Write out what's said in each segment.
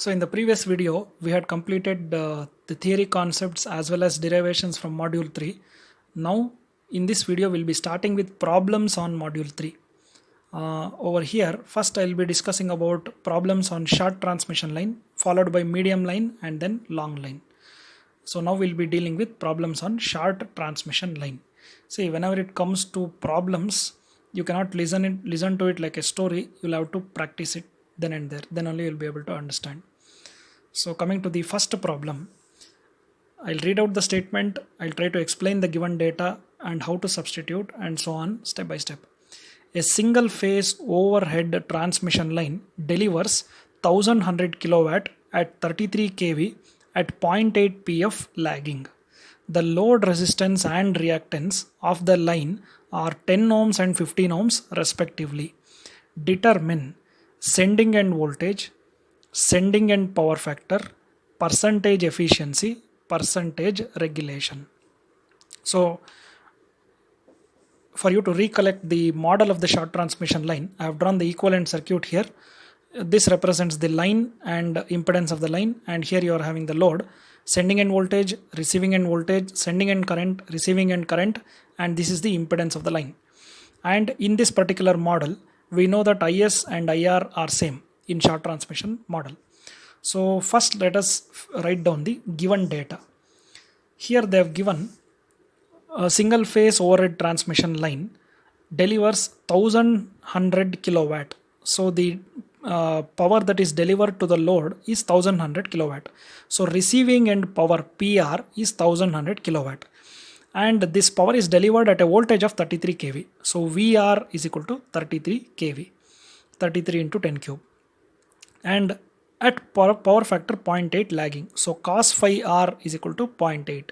So in the previous video, we had completed the theory concepts as well as derivations from module 3. Now in this video, we'll be starting with problems on module 3. Over here, first I'll be discussing about problems on short transmission line, followed by medium line and then long line. So now we'll be dealing with problems on short transmission line. See, whenever it comes to problems, you cannot listen to it like a story. You'll have to practice it then and there. Then only you'll be able to understand. So coming to the first problem, I'll read out the statement, I'll try to explain the given data and how to substitute and so on step by step. A single phase overhead transmission line delivers 1100 kilowatt at 33 kV at 0.8 pf lagging. The load resistance and reactance of the line are 10 ohms and 15 ohms respectively. Determine sending end voltage, sending end power factor, percentage efficiency, percentage regulation. So for you to recollect the model of the short transmission line, I have drawn the equivalent circuit here. This represents the line and impedance of the line, and here you are having the load, sending end voltage, receiving end voltage, sending end current, receiving end current, and this is the impedance of the line. And in this particular model, we know that IS and IR are same in short transmission model. So first let us write down the given data. Here they have given a single phase overhead transmission line delivers 1100 kilowatt. So the power that is delivered to the load is 1100 kilowatt. So receiving end power PR is 1100 kilowatt. And this power is delivered at a voltage of 33 kV. So VR is equal to 33 kV, 33 into 10 cube. And at power factor 0.8 lagging. So cos phi R is equal to 0.8.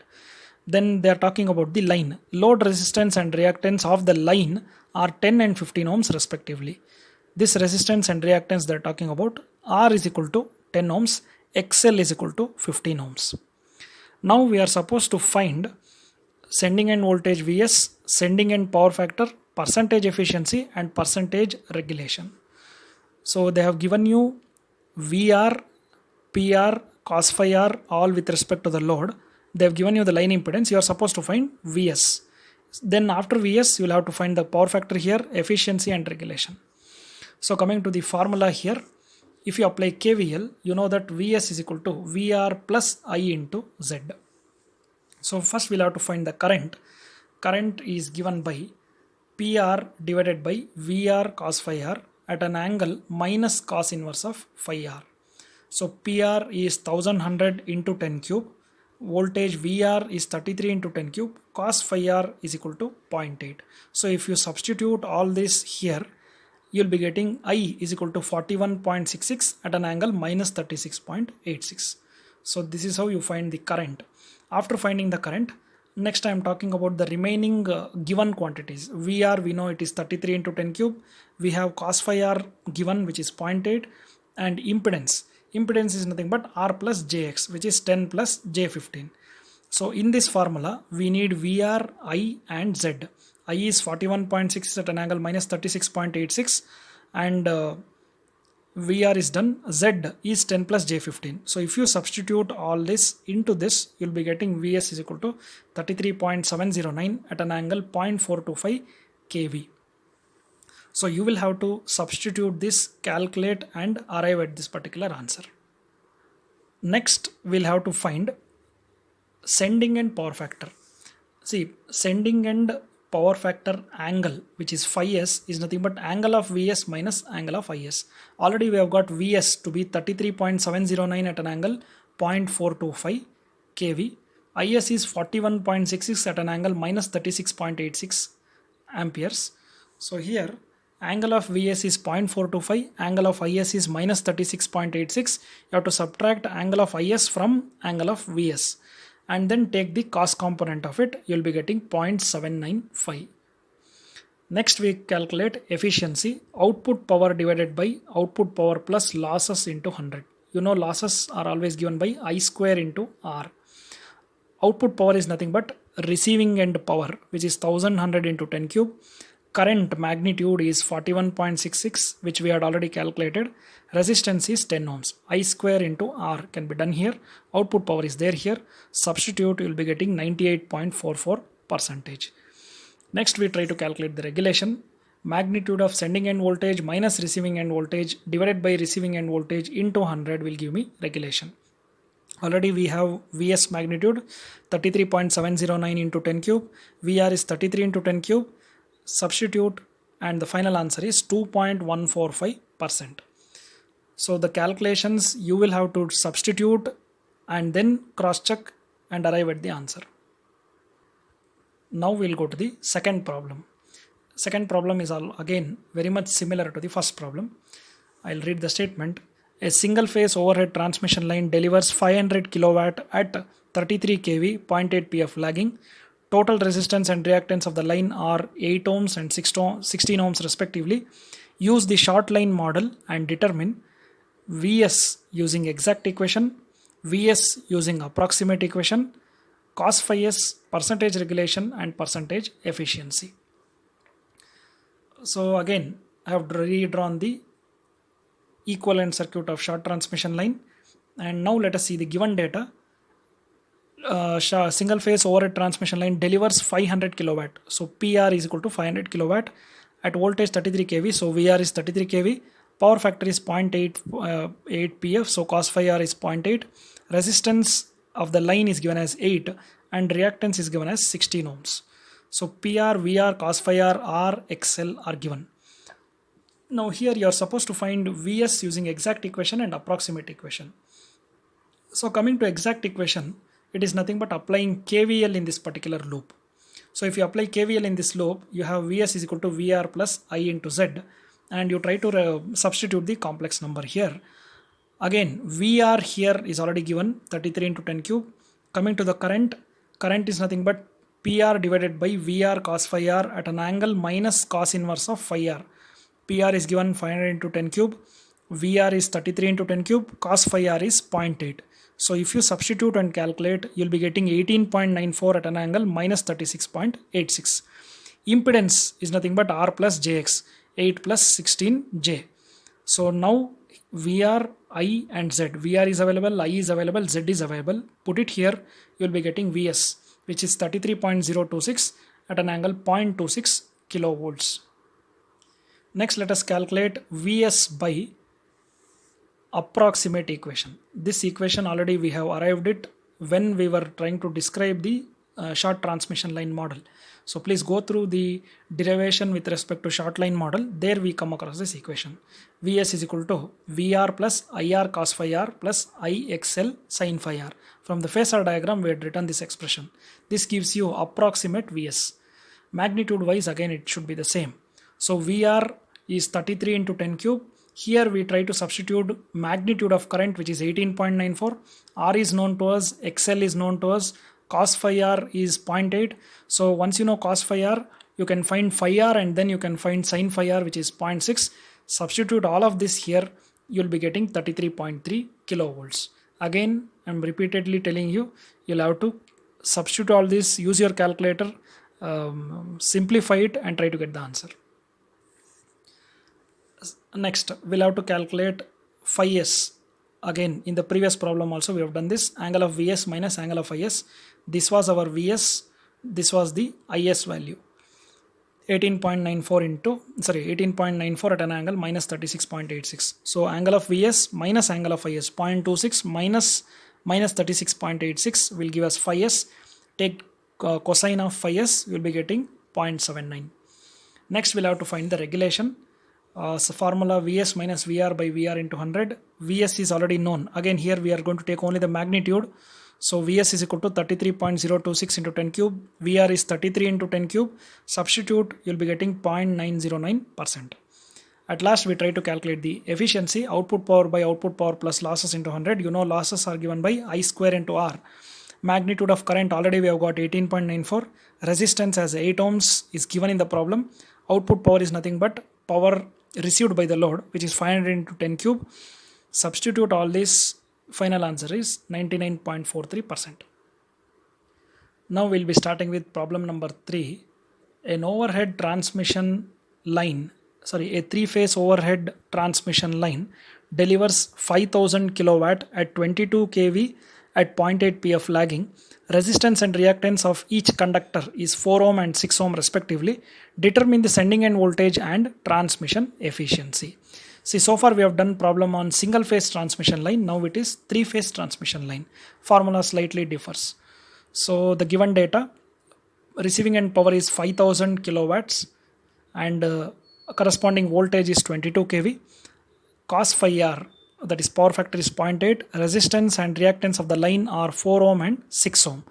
Then they are talking about the line. Load resistance and reactance of the line are 10 and 15 ohms respectively. This resistance and reactance they are talking about, R is equal to 10 ohms, XL is equal to 15 ohms. Now we are supposed to find sending end voltage Vs, sending end power factor, percentage efficiency and percentage regulation. So they have given you VR, PR, cos phi R all with respect to the load. They have given you the line impedance. You are supposed to find Vs. Then after Vs, you will have to find the power factor here, efficiency and regulation. So coming to the formula here, if you apply KVL, you know that Vs is equal to VR plus I into Z. So first we'll have to find the current. Current is given by PR divided by VR cos phi R at an angle minus cos inverse of phi R. So PR is 1100 into 10 cube. Voltage VR is 33 into 10 cube. Cos phi R is equal to 0.8. So if you substitute all this here, you'll be getting I is equal to 41.66 at an angle minus 36.86. So this is how you find the current. After finding the current, next I am talking about the remaining given quantities. VR, we know it is 33 into 10 cube. We have cos phi R given, which is 0.8, and impedance. Impedance is nothing but R plus JX, which is 10 plus J15. So in this formula, we need VR, I and Z. I is 41.6 at an angle minus 36.86 and VR is done. Z is 10 plus J15. So if you substitute all this into this, you'll be getting Vs is equal to 33.709 at an angle 0.425 kV. So you will have to substitute this, calculate and arrive at this particular answer. Next, we'll have to find sending end power factor. See, sending end power factor angle, which is phi s, is nothing but angle of Vs minus angle of Is. Already we have got Vs to be 33.709 at an angle 0.425 kV. Is is 41.66 at an angle minus 36.86 amperes. So here angle of Vs is 0.425, angle of Is is minus 36.86. You have to subtract angle of Is from angle of Vs and then take the cos component of it. You'll be getting 0.795. Next we calculate efficiency, output power divided by output power plus losses into 100. You know losses are always given by I square into R. Output power is nothing but receiving end power, which is 1100 into 10 cube. current magnitude is 41.66, which we had already calculated. Resistance is 10 ohms. I square into R can be done here. Output power is there here. Substitute, you will be getting 98.44 percentage. Next, we try to calculate the regulation. Magnitude of sending end voltage minus receiving end voltage divided by receiving end voltage into 100 will give me regulation. Already we have Vs magnitude 33.709 into 10 cube. VR is 33 into 10 cube. Substitute and the final answer is 2.145%. So the calculations you will have to substitute and then cross check and arrive at the answer. Now we'll go to the second problem. Second problem is again very much similar to the first problem. I'll read the statement. A single phase overhead transmission line delivers 500 kilowatt at 33 kV, 0.8 pf lagging. Total resistance and reactance of the line are 8 ohms and 16 ohms respectively. Use the short line model and determine Vs using exact equation, Vs using approximate equation, cos phi s, percentage regulation and percentage efficiency. So again, I have redrawn the equivalent circuit of short transmission line, and now let us see the given data. Single phase overhead transmission line delivers 500 kilowatt. So PR is equal to 500 kilowatt at voltage 33 kV. So VR is 33 kV. Power factor is 0.8 pf. So cos phi r is 0.8. Resistance of the line is given as 8 and reactance is given as 16 ohms. So PR, VR, cos phi r, R, XL are given. Now here you are supposed to find Vs using exact equation and approximate equation. So coming to exact equation, it is nothing but applying KVL in this particular loop. So if you apply KVL in this loop, you have Vs is equal to VR plus I into Z, and you try to substitute the complex number here. Again, VR here is already given 33 into 10 cube. Coming to the current is nothing but PR divided by VR cos phi r at an angle minus cos inverse of phi r. PR is given 500 into 10 cube, VR is 33 into 10 cube, cos phi r is 0.8. So if you substitute and calculate, you'll be getting 18.94 at an angle minus 36.86. Impedance is nothing but R plus JX, 8 plus 16J. So now VR, I and Z. VR is available, I is available, Z is available. Put it here, you'll be getting Vs, which is 33.026 at an angle 0.26 kilovolts. Next, let us calculate Vs by approximate equation. This equation already we have arrived at when we were trying to describe the short transmission line model. So please go through the derivation with respect to short line model. There we come across this equation. Vs is equal to VR plus IR cos phi r plus IXL sin phi r. From the phasor diagram we had written this expression. This gives you approximate Vs. Magnitude wise again it should be the same. So VR is 33 into 10 cube. Here we try to substitute magnitude of current, which is 18.94. R is known to us, XL is known to us, cos phi r is 0.8. So once you know cos phi r, you can find phi r and then you can find sin phi r, which is 0.6. Substitute all of this here, you'll be getting 33.3 kilovolts. Again, I'm repeatedly telling you, you'll have to substitute all this, use your calculator, simplify it and try to get the answer. Next, we'll have to calculate phi s. Again, in the previous problem also we have done this. Angle of Vs minus angle of Is. This was our Vs. This was the Is value. 18.94 at an angle minus 36.86. So angle of Vs minus angle of Is 0.26 minus 36.86 will give us phi s. Take cosine of phi s, you will be getting 0.79. Next, we'll have to find the regulation. So formula Vs minus VR by VR into 100. Vs is already known. Again here we are going to take only the magnitude. So Vs is equal to 33.026 into 10 cube. VR is 33 into 10 cube. Substitute, you'll be getting 0.909%. At last we try to calculate the efficiency. Output power by output power plus losses into 100. You know losses are given by I square into R. Magnitude of current already we have got 18.94. Resistance as 8 ohms is given in the problem. Output power is nothing but power received by the load, which is 500 into 10 cube. Substitute all this, final answer is 99.43%. Now we'll be starting with problem number 3. an overhead transmission line, a 3-phase overhead transmission line delivers 5000 kilowatt at 22 kV at 0.8 pf lagging. Resistance and reactance of each conductor is 4 ohm and 6 ohm respectively. Determine the sending end voltage and transmission efficiency. See, so far we have done problem on single phase transmission line. Now it is 3-phase transmission line. Formula slightly differs. So the given data, receiving end power is 5000 kilowatts and corresponding voltage is 22 kV. Cos phi r, that is power factor, is 0.8. Resistance and reactance of the line are 4 ohm and 6 ohm.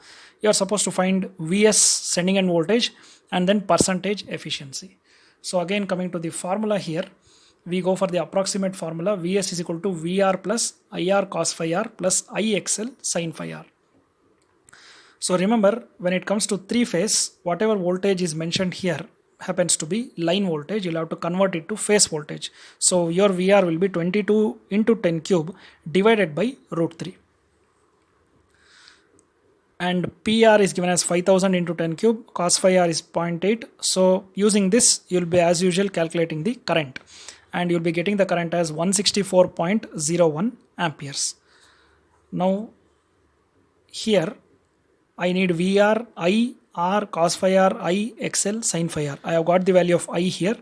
You are supposed to find Vs sending end voltage and then percentage efficiency. So again, coming to the formula here, we go for the approximate formula. Vs is equal to Vr plus Ir cos phi r plus Ixl sin phi r. So remember, when it comes to 3-phase, whatever voltage is mentioned here happens to be line voltage. You'll have to convert it to phase voltage. So your Vr will be 22 into 10 cube divided by root 3. And PR is given as 5000 into 10 cube, cos phi r is 0.8. So using this, you'll be as usual calculating the current. And you'll be getting the current as 164.01 amperes. Now here I need Vr, I, R, cos phi r, I, XL, sin phi r. I have got the value of I here,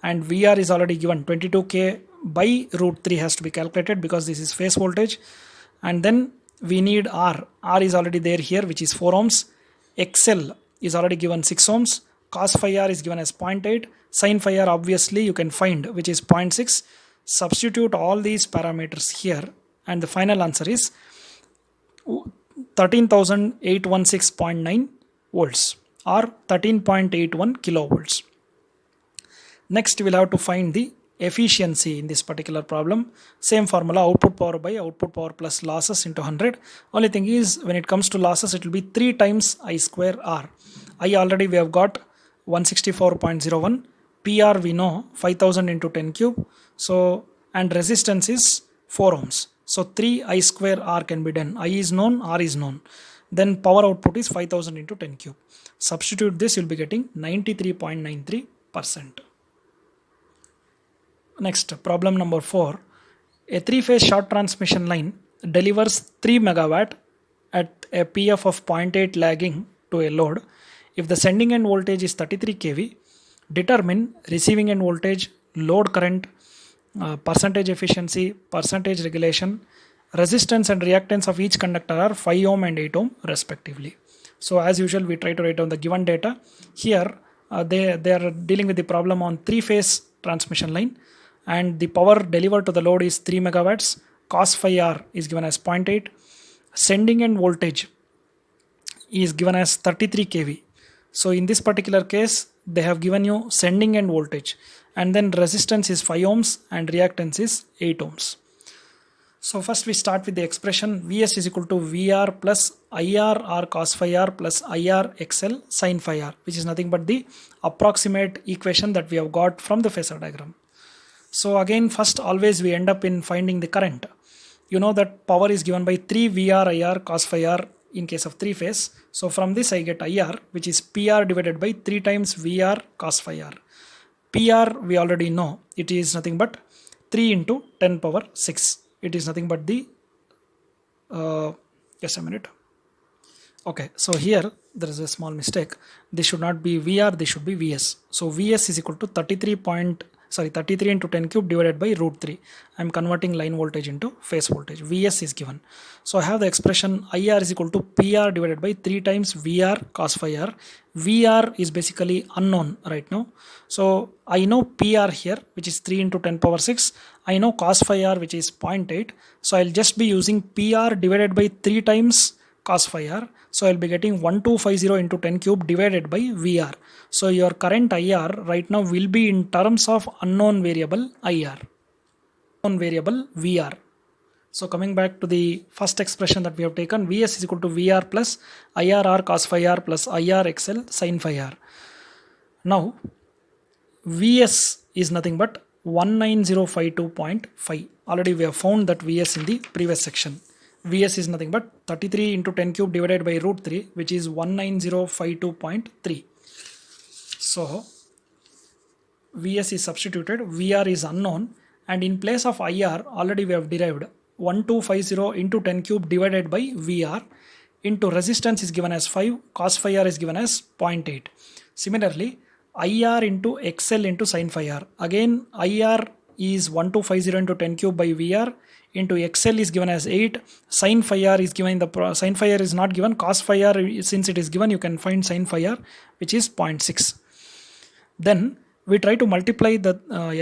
and Vr is already given. 22k by root 3 has to be calculated because this is phase voltage. And then we need R. R is already there here, which is 4 ohms. XL is already given 6 ohms. Cos phi r is given as 0.8. Sin phi r obviously you can find, which is 0.6. Substitute all these parameters here, and the final answer is 13,816.9 volts or 13.81 kilovolts. Next, we'll have to find the efficiency in this particular problem. Same formula, output power by output power plus losses into 100. Only thing is, when it comes to losses, it will be 3 times I square R. I already we have got 164.01. PR we know 5000 into 10 cube. So, and resistance is 4 ohms. So 3 I square R can be done. I is known, R is known. Then power output is 5000 into 10 cube. Substitute this, you'll be getting 93.93%. Next, problem number 4. A 3-phase short transmission line delivers 3 megawatt at a PF of 0.8 lagging to a load. If the sending end voltage is 33 kV, determine receiving end voltage, load current, percentage efficiency, percentage regulation. Resistance and reactance of each conductor are 5 ohm and 8 ohm respectively. So as usual, we try to write down the given data. Here they are dealing with the problem on 3-phase transmission line, and the power delivered to the load is 3 megawatts. Cos phi r is given as 0.8. Sending end voltage is given as 33 kV. So in this particular case, they have given you sending end voltage, and then resistance is 5 ohms and reactance is 8 ohms. So first we start with the expression Vs is equal to Vr plus Ir r cos phi r plus Ir XL sin phi r, which is nothing but the approximate equation that we have got from the phasor diagram. So again, first always we end up in finding the current. You know that power is given by 3 Vr Ir cos phi r in case of 3-phase. So from this I get IR, which is PR divided by 3 times Vr cos phi r. PR we already know, it is nothing but 3 into 10 power 6. It is nothing but the just a minute. Okay, so here there is a small mistake. This should not be Vr, this should be Vs. So Vs is equal to 33 into 10 cube divided by root 3. I am converting line voltage into phase voltage. Vs is given. So I have the expression IR is equal to PR divided by 3 times Vr cos phi r. Vr is basically unknown right now. So I know PR here, which is 3 into 10 power 6. I know cos phi r, which is 0.8. So I'll just be using PR divided by 3 times cos phi r. So I'll be getting 1250 into 10 cube divided by Vr. So your current IR right now will be in terms of unknown variable IR, unknown variable Vr. So coming back to the first expression that we have taken, Vs is equal to Vr plus IRR cos phi r plus IR XL sin phi r. Now Vs is nothing but 19052.5. Already we have found that Vs in the previous section. Vs is nothing but 33 into 10 cube divided by root 3, which is 19052.3. So Vs is substituted, Vr is unknown, and in place of IR already we have derived 1250 into 10 cube divided by Vr into resistance is given as 5, cos phi r is given as 0.8. Similarly, IR into XL into sin phi r. Again, IR is 1250 into 10 cube by Vr into XL is given as 8. Sin phi r is given, sin phi r is not given. Cos phi r, since it is given, you can find sin phi r, which is 0.6. Then we try to multiply the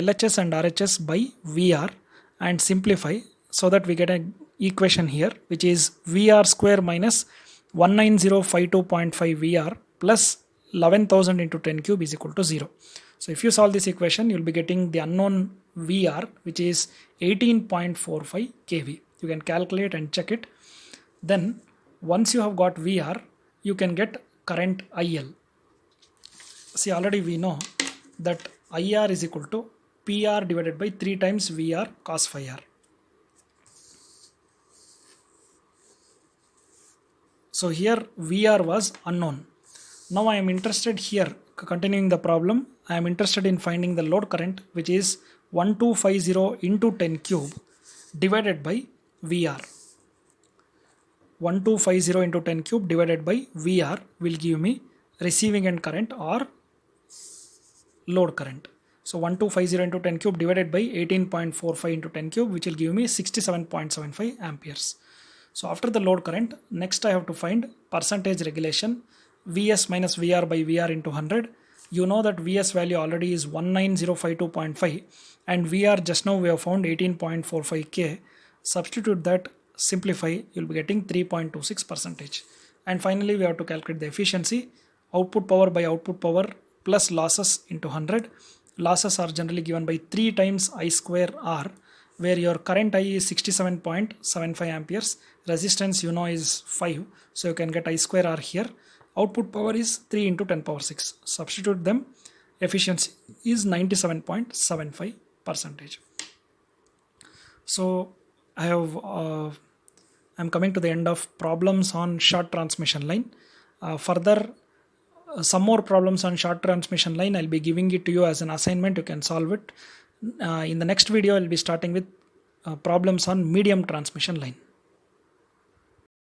LHS and RHS by VR and simplify so that we get an equation here, which is VR square minus 19052.5 VR plus 11,000 into 10 cube is equal to 0. So if you solve this equation, you'll be getting the unknown VR, which is 18.45 kV. You can calculate and check it. Then once you have got VR, you can get current IL. See, already we know that IR is equal to PR divided by 3 times VR cos phi r. So here VR was unknown. Now I am interested here, continuing the problem, I am interested in finding the load current, which is 1250 into 10 cube divided by VR. 1250 into 10 cube divided by VR will give me receiving end current or load current. So 1250 into 10 cube divided by 18.45 into 10 cube, which will give me 67.75 amperes. So after the load current, next I have to find percentage regulation, Vs minus Vr by Vr into 100. You know that Vs value already is 19052.5 and Vr just now we have found 18.45 K. Substitute that, simplify, you'll be getting 3.26%. And finally we have to calculate the efficiency, output power by output power plus losses into 100. Losses are generally given by 3 times I square R, where your current I is 67.75 amperes, resistance you know is 5, so you can get I square R here. Output power is 3 into 10 power 6. Substitute them, efficiency is 97.75%. So I'm coming to the end of problems on short transmission line. Further, some more problems on short transmission line, I'll be giving it to you as an assignment. You can solve it. In the next video, I'll be starting with problems on medium transmission line.